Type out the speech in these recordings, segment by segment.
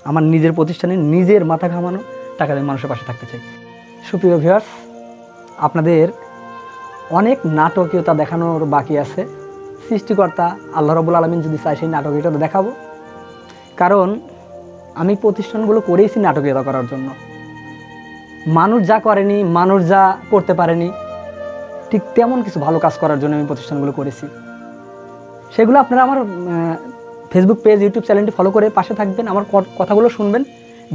আমার নিজের প্রতিষ্ঠানে নিজের মাথা ঘামানো টাকা দিয়ে মানুষের পাশে থাকতে চাই। সুপ্রিয় ভিউয়ার্স, আপনাদের অনেক নাটকীয়তা দেখানোর বাকি আছে। সৃষ্টিকর্তা আল্লাহ রাব্বুল আলামিন যদি চায় সেই নাটকীয়তা দেখাবো, কারণ আমি প্রতিষ্ঠানগুলো করেইছি নাটকীয়তা করার জন্য। মানুষ যা করেনি, মানুষ যা করতে পারেনি, ঠিক তেমন কিছু ভালো কাজ করার জন্য আমি প্রতিষ্ঠানগুলো করেছি। সেগুলো আপনারা আমার ফেসবুক পেজ, ইউটিউব চ্যানেলটি ফলো করে পাশে থাকবেন, আমার কথাগুলো শুনবেন,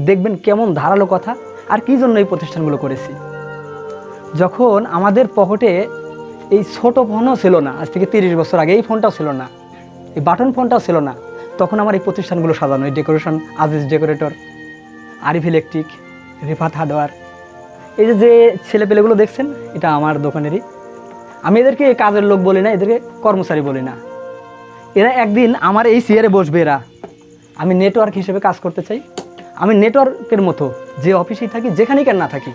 দেখবেন কেমন ধারালো কথা আর কী জন্য এই প্রতিষ্ঠানগুলো করেছি। যখন আমাদের পকেটে এই ছোট ফোনও ছিল না, আজ থেকে 30 বছর আগে এই ফোনটাও ছিল না, এই বাটন ফোনটাও ছিল না, তখন আমার এই প্রতিষ্ঠানগুলো সাজানো, এই decoration, Aziz decorator, Arif electric, Rifat hardware, এই যে ছেলেপেলেগুলো দেখছেন, এটা আমার দোকানেরই। আমি এদেরকে কাজের লোক বলি না, এদেরকে কর্মচারী বলি না। এরা একদিন আমার এই চেয়ারে বসবে। এরা, আমি নেটওয়ার্ক হিসেবে কাজ করতে চাই। আমি নেটওয়ার্কের মতো যে অফিসেই থাকি, যেখানেই কেন না থাকি,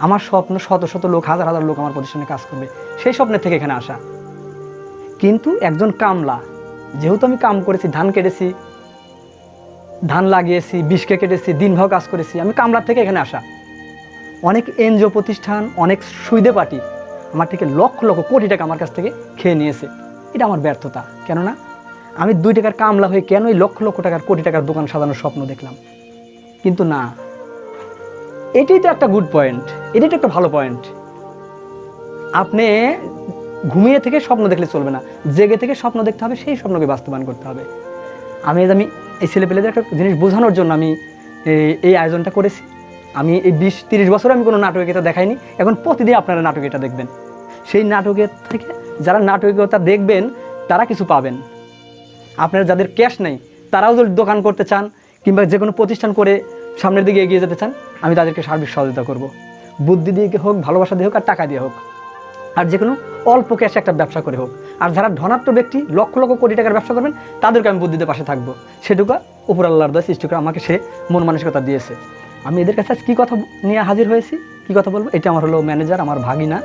আমার স্বপ্ন শত শত লোক, হাজার হাজার লোক আমার প্রতিষ্ঠানে কাজ করবে, সেই স্বপ্নের থেকে এখানে আসা। কিন্তু একজন কামলা, যেহেতু আমি কাম করেছি, ধান কেটেছি, ধান লাগিয়েছি, বিষকে কেটেছি, দিনভাও কাজ করেছি, আমি কামলার থেকে এখানে আসা। অনেক এনজিও প্রতিষ্ঠান, অনেক সুইদে পার্টি আমার থেকে লক্ষ লক্ষ কোটি টাকা আমার কাছ থেকে খেয়ে নিয়েছে। এটা আমার ব্যর্থতা। কেননা আমি 2 টাকার কামলা হয়ে কেন এই লক্ষ লক্ষ টাকার, কোটি টাকার দোকান সাজানোর স্বপ্ন দেখলাম? কিন্তু না, এটাই তো একটা গুড পয়েন্ট, এটাই তো একটা ভালো পয়েন্ট। আপনি ঘুমিয়ে থেকে স্বপ্ন দেখলে চলবে না, জেগে থেকে স্বপ্ন দেখতে হবে, সেই স্বপ্নকে বাস্তবায়ন করতে হবে। আমি এই ছেলেপেলেদের একটা জিনিস বোঝানোর জন্য আমি এই আয়োজনটা করেছি। আমি এই 20-30 বছর আমি কোনো নাটকীয়তা দেখাইনি, এখন প্রতিদিন আপনারা নাটকীয়তা দেখবেন। সেই নাটকের থেকে যারা নাটকীয়তা দেখবেন তারা কিছু পাবেন। আপনারা যাদের ক্যাশ নেই, তারাও যদি দোকান করতে চান কিংবা যে কোনো প্রতিষ্ঠান করে সামনের দিকে এগিয়ে যেতে চান, আমি তাদেরকে সার্বিক সহযোগিতা করব। বুদ্ধি দিয়ে হোক, ভালোবাসা দিয়ে হোক, আর টাকা দিয়ে হোক, আর যে কোনো অল্প ক্যাশে একটা ব্যবসা করে হোক। আর যারা ধনাত্ম ব্যক্তি, লক্ষ লক্ষ কোটি টাকার ব্যবসা করবেন, তাদেরকে আমি বুদ্ধিতে পাশে থাকবো। সেটুকু উপর আল্লাহর দয়া সৃষ্টি করে আমাকে সে মন মানসিকতা দিয়েছে। আমি এদের কাছে আজ কী কথা নিয়ে হাজির হয়েছি, কী কথা বলবো? এটা আমার হলো ম্যানেজার, আমার ভাগিনা।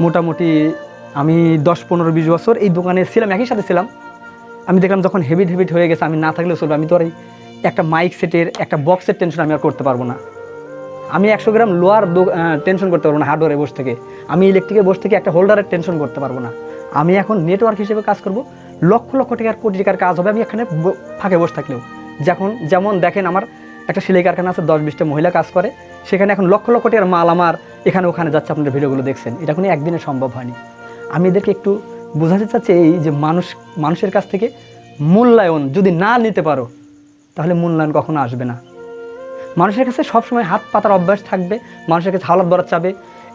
মোটামুটি আমি 10-15-20 বছর এই দোকানে ছিলাম, একই সাথে ছিলাম। আমি দেখলাম যখন হেভিট হয়ে গেছে, আমি না থাকলেও চলবে। আমি তো আর এই একটা মাইক সেটের, একটা বক্সের টেনশন আমি আর করতে পারবো না। আমি 100 গ্রাম লোহার টেনশন করতে পারবো না হার্ডওয়ারে বসে থেকে। আমি ইলেকট্রিকে বসে থেকে একটা হোল্ডারের টেনশন করতে পারবো না। আমি এখন নেটওয়ার্ক হিসেবে কাজ করব, লক্ষ লক্ষ টাকার, কোটি টাকার কাজ হবে আমি এখানে ফাঁকে বসে থাকলেও। যেমন দেখেন, আমার একটা সেলাই কারখানা আছে, 10-20টা মহিলা কাজ করে, সেখানে এখন লক্ষ লক্ষ টাকার মাল আমার এখানে ওখানে যাচ্ছে। আপনাদের ভিডিওগুলো দেখছেন, এটা কোনো একদিনে সম্ভব হয়নি। আমি এদেরকে একটু বোঝাতে চাচ্ছি এই যে মানুষের কাছ থেকে মূল্যায়ন যদি না নিতে পারো, তাহলে মূল্যায়ন কখনো আসবে না। মানুষের কাছে সবসময় হাত পাতার অভ্যাস থাকবে, মানুষের কাছে হাওলাত বরাত চাবে।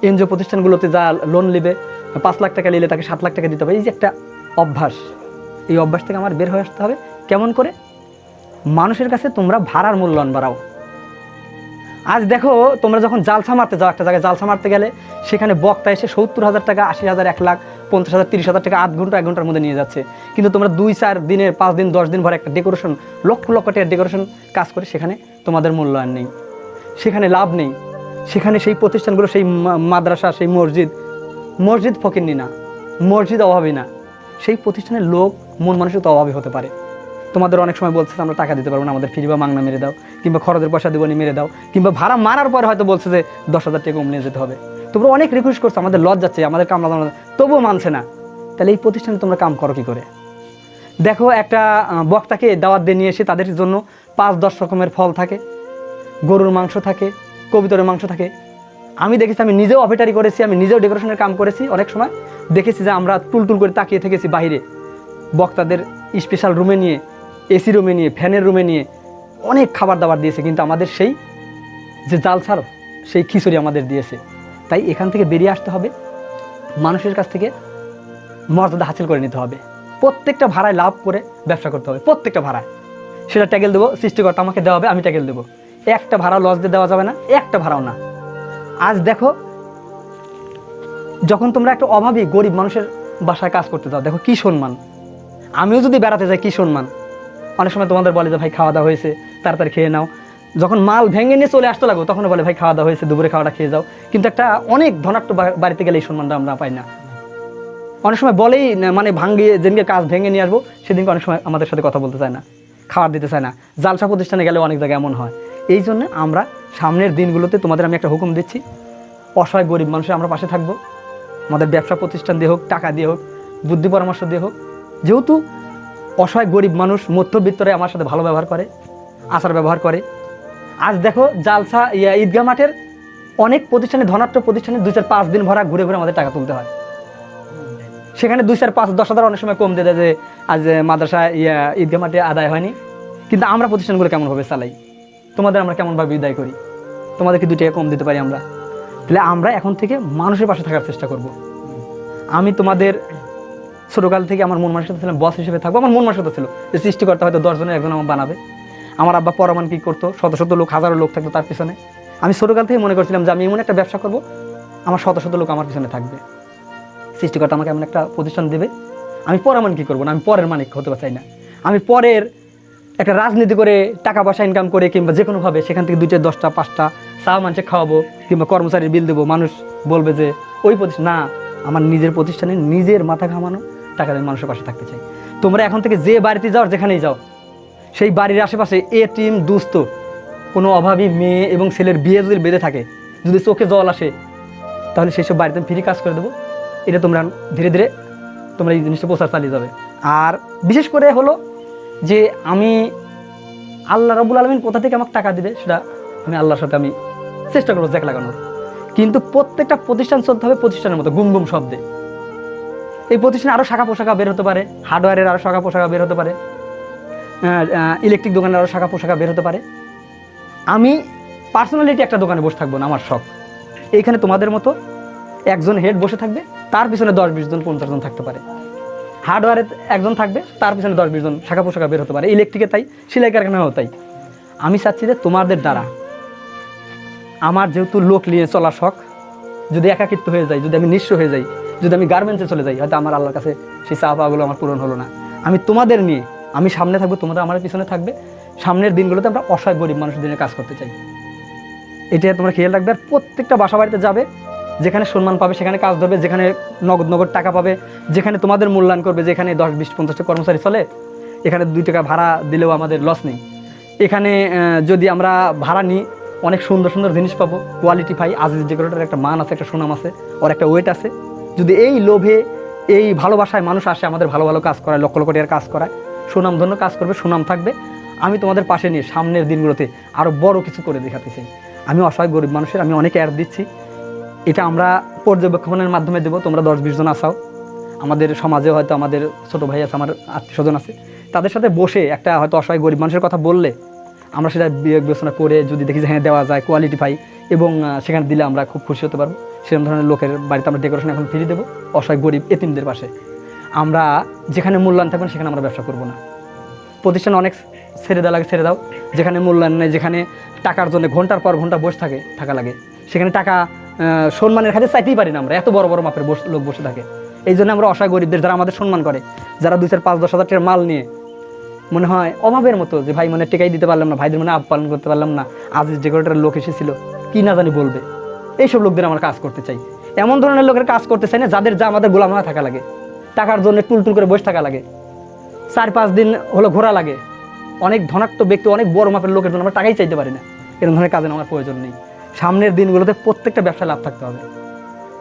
এনজিও প্রতিষ্ঠানগুলোতে যা লোন নেবে, 5 লাখ টাকা নিলে তাকে 7 লাখ টাকা দিতে হবে, এই যে একটা অভ্যাস, এই অভ্যাস থেকে আমার বের হয়ে আসতে হবে। কেমন করে? মানুষের কাছে তোমরা ভাড়ার মূল্যায়ন বাড়াও। আজ দেখো, তোমরা যখন জালসা মারতে যাও, একটা জায়গায় জালসা মারতে গেলে সেখানে বক্তা এসে 70,000 টাকা, 80,000, 1 লাখ, 50,000, 30,000 টাকা আধ ঘন্টা 1 ঘন্টার মধ্যে নিয়ে যাচ্ছে। কিন্তু তোমরা 2-4 দিনের, 5 দিন, 10 দিন ভরে একটা ডেকোরেশন, লক্ষ লক্ষ টাকার ডেকোরেশন কাজ করে, সেখানে তোমাদের মূল্যায়ন নেই, সেখানে লাভ নেই। সেখানে সেই প্রতিষ্ঠানগুলো, সেই মাদ্রাসা, সেই মসজিদ ফকিরনি না, মসজিদ অভাবী না, সেই প্রতিষ্ঠানের লোক মন মানসিকতা অভাবী হতে পারে। তোমাদের অনেক সময় বলছে আমরা টাকা দিতে পারবো না, আমাদের ফ্রি বা মাংনা মেরে দাও, কিংবা খরচের পয়সা দেবনি মেরে দাও, কিংবা ভাড়া মারার পরে হয়তো বলছে যে 10,000 টাকা কম নিয়ে যেতে হবে। তোমরা অনেক রিকোয়েস্ট করছো, আমাদের লজ যাচ্ছে, আমাদের কামলা, তবুও মানছে না। তাহলে এই প্রতিষ্ঠানে তোমরা কাম করো কী করে? দেখো, একটা বক্তাকে দাওয়াত দিয়ে নিয়ে এসে তাদের জন্য 5-10 রকমের ফল থাকে, গরুর মাংস থাকে, কবুতরের মাংস থাকে। আমি দেখেছি, আমি নিজেও অপারেটারি করেছি, আমি নিজেও ডেকোরেশনের কাম করেছি। অনেক সময় দেখেছি যে আমরা টুলটুল করে তাকিয়ে থেকেছি বাইরে, বক্তাদের স্পেশাল রুমে নিয়ে, এসি রুমে নিয়ে, ফ্যানের রুমে নিয়ে অনেক খাবার দাবার দিয়েছে, কিন্তু আমাদের সেই যে জালসার, সেই খিচুড়ি আমাদের দিয়েছে। তাই এখান থেকে বেরিয়ে আসতে হবে, মানুষের কাছ থেকে মর্যাদা হাসিল করে নিতে হবে। প্রত্যেকটা ভাড়ায় লাভ করে ব্যবসা করতে হবে, প্রত্যেকটা ভাড়ায়। সেটা ট্যাগেল দেবো, সৃষ্টিকর্তা আমাকে দেওয়া হবে, আমি ট্যাগেল দেবো। একটা ভাড়া লস দিয়ে দেওয়া যাবে না, একটা ভাড়াও না। আজ দেখো, যখন তোমরা একটা অভাবী গরিব মানুষের বাসায় কাজ করতে যাও, দেখো কি সম্মান। আমিও যদি বেড়াতে যাই, কি সম্মান। অনেক সময় তোমাদের বলে যে ভাই খাওয়া দাওয়া হয়েছে, তাড়াতাড়ি খেয়ে নাও। যখন মাল ভেঙে নিয়ে চলে আসতে লাগো, তখন বলে ভাই খাওয়া দাওয়া হয়েছে, দুপুরে খাওয়াটা খেয়ে যাও। কিন্তু একটা অনেক ধনাট্য বাড়িতে গেলে এই সম্মানটা আমরা পাই না। অনেক সময় বলেই, মানে ভাঙিয়ে যেদিনকে কাজ ভেঙে নিয়ে আসবো, সেদিনকে অনেক সময় আমাদের সাথে কথা বলতে চায় না। খাবার দিতে চায় না। জালসা প্রতিষ্ঠানে গেলে অনেক জায়গায় এমন হয়। এই জন্য আমরা সামনের দিনগুলোতে তোমাদের আমি একটা হুকুম দিচ্ছি, অসহায় গরিব মানুষের আমরা পাশে থাকবো। আমাদের ব্যবসা প্রতিষ্ঠান দিয়ে হোক, টাকা দিয়ে হোক, বুদ্ধি পরামর্শ দিয়ে হোক। যেহেতু অসহায় গরিব মানুষ মধ্যবিত্তরে আমার সাথে ভালো ব্যবহার করে, আচার ব্যবহার করে। আজ দেখো জালসা ঈদগাহ মাঠের অনেক প্রতিষ্ঠানে, ধনাঢ্য প্রতিষ্ঠানে 2-4-5 দিন ভরা ঘুরে ঘুরে আমাদের টাকা তুলতে হয়। সেখানে 2-4-5-10 হাজার অনেক সময় কম দিয়ে দেয় যে আজ মাদ্রাসা ঈদগাহ মাঠে আদায় হয়নি। কিন্তু আমরা প্রতিষ্ঠানগুলো কেমনভাবে চালাই, তোমাদের আমরা কেমনভাবে বিদায় করি, তোমাদেরকে 2 টাকা কম দিতে পারি আমরা। তাহলে আমরা এখন থেকে মানুষের পাশে থাকার চেষ্টা করব। আমি তোমাদের ছোটোকাল থেকে আমার মন মানসিকতা ছিলাম বস হিসেবে থাকবো। আমার মন মানসিকতা ছিল যে সৃষ্টিকর্তা হয়তো 10 জনের একজন আমার বানাবে। আমার আব্বা পরমান কী করতো, শত শত লোক, হাজারো লোক থাকতো তার পিছনে। আমি ছোটোকাল থেকে মনে করছিলাম যে আমি এমন একটা ব্যবসা করব, আমার শত শত লোক আমার পিছনে থাকবে। সৃষ্টিকর্তা আমাকে এমন একটা প্রতিষ্ঠান দেবে, আমি পরমান কী করবো না, আমি পরের মালিক হতে চাই না। আমি পরের একটা রাজনীতি করে টাকা পয়সা ইনকাম করে কিংবা যে কোনোভাবে সেখান থেকে 2টা 10টা 5টা চা মানুষকে খাওয়াবো কিংবা কর্মচারীর বিল দেবো, মানুষ বলবে যে ওই প্রতিষ্ঠান না। আমার নিজের প্রতিষ্ঠানে নিজের মাথা ঘামানো টাকা দিয়ে মানুষের পাশে থাকতে চাই। তোমরা এখন থেকে যে বাড়িতে যাও, যেখানেই যাও, সেই বাড়ির আশেপাশে এতিম দুস্থ কোনো অভাবী মেয়ে এবং ছেলের বিয়ে যদি বেঁধে থাকে, যদি চোখে জল আসে, তাহলে সেই সব বাড়িতে ফ্রি কাজ করে দেবো। এটা তোমরা ধীরে ধীরে তোমরা এই জিনিসটা প্রচার চালিয়ে যাবে। আর বিশেষ করে হলো যে আমি আল্লাহ রাব্বুল আলামিন কোথা থেকে আমাকে টাকা দিবে সেটা আমি আল্লাহর সাথে আমি চেষ্টা করবো জ্যাক লাগানোর। কিন্তু প্রত্যেকটা প্রতিষ্ঠান চলতে হবে প্রতিষ্ঠানের মতো গুম গুম শব্দে। এই প্রতিষ্ঠানে আরও শাখা পোশাখা বের হতে পারে, হার্ডওয়্যারের আরও শাখা পোশাখা বের হতে পারে, ইলেকট্রিক দোকানের আরও শাখা পোশাখা বের হতে পারে। আমি পার্সোনালিটি একটা দোকানে বসে থাকবো না, আমার শখ। এইখানে তোমাদের মতো একজন হেড বসে থাকবে, তার পিছনে 10-20 জন 50 জন থাকতে পারে। হার্ডওয়্যারে একজন থাকবে, তার পিছনে 10-20 জন শাখা পোশাখা বের হতে পারে। ইলেকট্রিকে তাই, সেলাই কারখানাও তাই। আমি চাচ্ছি যে তোমাদের দ্বারা আমার যেহেতু লোক নিয়ে চলার শখ, যদি একাকিত্ব হয়ে যায়, যদি আমি নিঃস্ব হয়ে যাই, যদি আমি গার্মেন্টসে চলে যাই, হয়তো আমার আল্লাহর কাছে সেই চাওয়াগুলো আমার পূরণ হলো না। আমি তোমাদের নিয়ে আমি সামনে থাকবো, তোমরা আমার পিছনে থাকবে। সামনের দিনগুলোতে আমরা অসহায় গরিব মানুষের দিনে কাজ করতে চাই, এটা তোমরা খেয়াল রাখবে। আর প্রত্যেকটা বাসা বাড়িতে যাবে, যেখানে সম্মান পাবে সেখানে কাজ ধরবে, যেখানে নগদ নগদ টাকা পাবে, যেখানে তোমাদের মূল্যায়ন করবে, যেখানে 10-20-50টা কর্মচারী চলে, এখানে 2 টাকা ভাড়া দিলেও আমাদের লস নেই। এখানে যদি আমরা ভাড়া নিই, অনেক সুন্দর সুন্দর জিনিস পাবো, কোয়ালিটি পাই। আজিজ ডেকোরেটরের একটা মান আছে, একটা সুনাম আছে, ওর একটা ওয়েট আছে। যদি এই লোভে, এই ভালোবাসায় মানুষ আসে আমাদের ভালো ভালো কাজ করায়, লক্ষ লক্ষ টাকার কাজ করায়, সুনামধন্য কাজ করবে, সুনাম থাকবে। আমি তোমাদের পাশে নিয়ে সামনের দিনগুলোতে আরও বড় কিছু করে দেখাতে চাই। আমি অসহায় গরিব মানুষের আমি অনেক অ্যাড দিচ্ছি, এটা আমরা পর্যবেক্ষণের মাধ্যমে দেবো। তোমরা 10-20 জন আসাও, আমাদের সমাজে হয়তো আমাদের ছোটো ভাই আছে, আমার আত্মীয় স্বজন আছে, তাদের সাথে বসে একটা হয়তো অসহায় গরিব মানুষের কথা বললে আমরা সেটা বিবেচনা করে যদি দেখি যে হ্যাঁ দেওয়া যায়, কোয়ালিটি পাই এবং সেখানে দিলে আমরা খুব খুশি হতে পারবো। সেরকম ধরনের লোকের বাড়িতে আমরা ডেকোরেশন এখন ফ্রি দেবো, অসহায় গরিব এতিমদের পাশে। আমরা যেখানে মূল্যায়ন থাকবেন সেখানে আমরা ব্যবসা করবো না। প্রতিষ্ঠান অনেক ছেড়ে দেওয়া লাগে, ছেড়ে দাও। যেখানে মূল্যায়ন নেই, যেখানে টাকার জন্য ঘন্টার পর ঘন্টা বসে থাকা লাগে, সেখানে টাকা সম্মানের কাছে চাইতেই পারি না আমরা, এত বড় বড় মাপের লোক বসে থাকে। এই জন্য আমরা অসহায় গরিবদের, যারা আমাদের সম্মান করে, যারা 2-4-5-10 হাজার টাকার মাল নিয়ে মনে হয় অভাবের মতো যে ভাই মনে টেকাই দিতে পারলাম না, ভাইদের মনে আপ্যায়ন করতে পারলাম না, আজিজ ডেকোরেটরের লোক এসেছিল কি না জানি বলবে, এইসব লোকদের আমরা কাজ করতে চাই। এমন ধরনের লোকের কাজ করতে চাই না যাদের যা আমাদের গোলাম হয়ে থাকা লাগে, টাকার জন্য টুলটুল করে বসে থাকা লাগে, 4-5 দিন হলো ঘোরা লাগে। অনেক ধনাত্ম ব্যক্তি, অনেক বড় মাপের লোকের জন্য আমরা টাকাই চাইতে পারি না। এরকম ধরনের কাজে আমার প্রয়োজন নেই। সামনের দিনগুলোতে প্রত্যেকটা ব্যবসায় লাভ থাকতে হবে,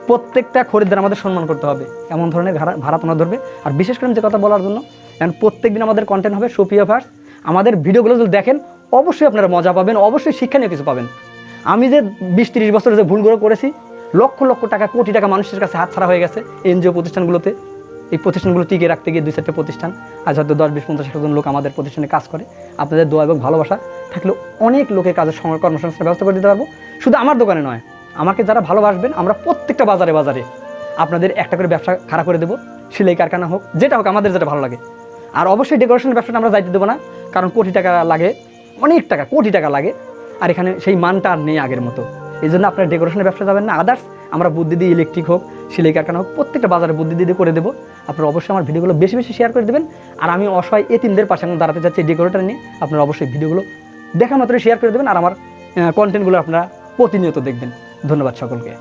প্রত্যেকটা খরিদ্দার আমাদের সম্মান করতে হবে, এমন ধরনের ভাড়া তোমরা ধরবে। আর বিশেষ করে যে কথা বলার জন্য, এখন প্রত্যেক দিন আমাদের কন্টেন্ট হবে সুপ্রিয় ভার্স। আমাদের ভিডিওগুলো যদি দেখেন অবশ্যই আপনারা মজা পাবেন, অবশ্যই শিক্ষণীয় কিছু পাবেন। আমি যে 20-30 বছরে যে ভুলগুলো করেছি, লক্ষ লক্ষ টাকা, কোটি টাকা মানুষের কাছে হাতছাড়া হয়ে গেছে এনজিও প্রতিষ্ঠানগুলোতে। এই প্রতিষ্ঠানগুলো টিকে রাখতে গিয়ে 2-4টে প্রতিষ্ঠান, আজ হয়তো 10-20-50 জন লোক আমাদের প্রতিষ্ঠানে কাজ করে। আপনাদের দোয়া এবং ভালোবাসা থাকলে অনেক লোকের কাজের কর্মসংস্থানের ব্যবস্থা করে দিতে পারবো। শুধু আমার দোকানে নয়, আমাকে যারা ভালোবাসবেন, আমরা প্রত্যেকটা বাজারে বাজারে আপনাদের একটা করে ব্যবসা খাড়া করে দেবো, সেলাই কারখানা হোক, যেটা হোক, আমাদের যেটা ভালো লাগে। আর অবশ্যই ডেকোরেশনের ব্যবসাটা আমরা যাইতে দেবো না, কারণ কোটি টাকা লাগে, অনেক টাকা, কোটি টাকা লাগে। আর এখানে সেই মানটা আর নেই আগের মতো। এই জন্য আপনারা ডেকোরেশনের ব্যবসা যাবেন না। আদার্স আমরা বুদ্ধি দিয়ে, ইলেকট্রিক হোক, সেলাই কারখানা হোক, প্রত্যেকটা বাজারে বুদ্ধি দিয়ে করে দেবো। আপনারা অবশ্যই আমার ভিডিওগুলো বেশি বেশি শেয়ার করে দেবেন। আর আমি অসহায় এতিমদের পাশে এখন দাঁড়াতে চাচ্ছি ডেকোরেটর নিয়ে। আপনারা অবশ্যই ভিডিওগুলো দেখা মাত্রই শেয়ার করে দেবেন, আর আমার কন্টেন্টগুলো আপনারা প্রতিনিয়ত দেখবেন। ধন্যবাদ সকলকে।